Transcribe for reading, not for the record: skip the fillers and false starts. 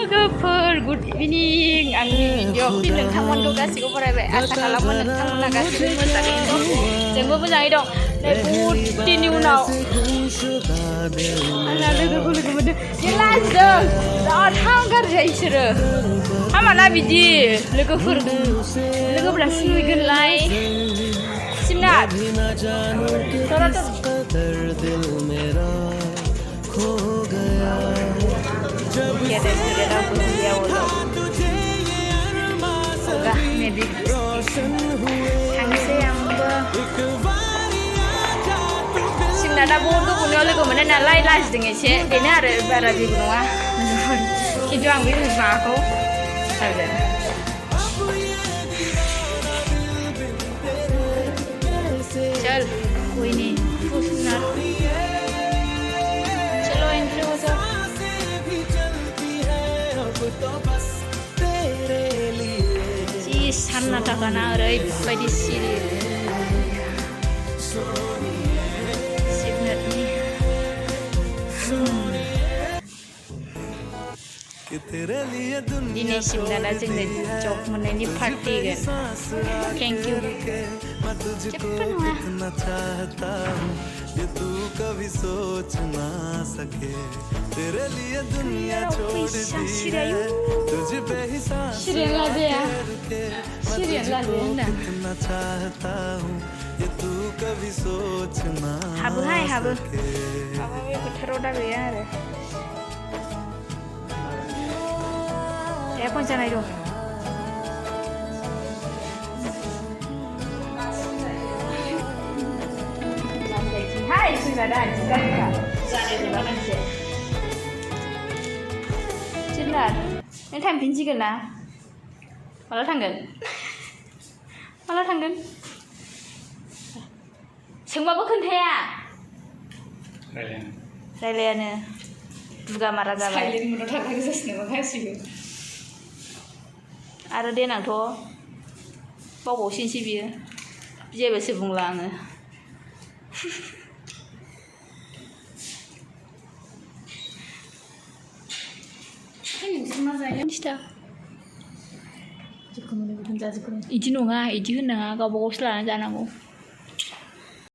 लोगोफोर good evening आंनि video fin नोंथांमोनखौ गासिखौबो बरायबाय आसा खालामो नोंथांमोना गासिबो मोजाङैनो दं जोंबो मोजाङै दं नै बहुद दिननि उनाव आंना लोगोखौ लोगो मोनदों बे लाजिदों बिराद हांगार जायो बिसोरो हामाना बिदि लोगोफोरा सिगोनलाय सिमनाथ Queda esperar por un día o dos. Hoga, maybe. Hangse ambo. Simnada bodo punya logo mana nalai las dengan sih. Ini ada berarti bunga. Kita ambil semaku. Ada. Chal, कोई नहीं. Pusna. चलो एंट्री हो जाओ. Ji sana takana oरैबायदि सिरि सिमनाथ नि दिनै सिमनाथआ जोंनो जब मोननायनि पार्टि होगोन थेंक इउ जेबो नङा ये तू कभी सोच ना सके तेरे लिए दुनिया छोड़ दी है तुझे पे ही सांस कितना चाहता हूँ ये तू कभी सोच ना सके अब ये बोथोराव दा गैया आरो ए फन जानाय दं Hai, sudah ada juga enggak? Sana di mana sih? Cinta, ini time pinci kan lah? Malah tanggan. Semua bukan dia. Raileana, juga marah gak? Silent menurut aku sesuatu makasih. Ada dia nak tu, bawa sinsi dia, dia bersih bunglang. Iji nङा, iji होनाङा गावबा गावसो लानानै जानांगौ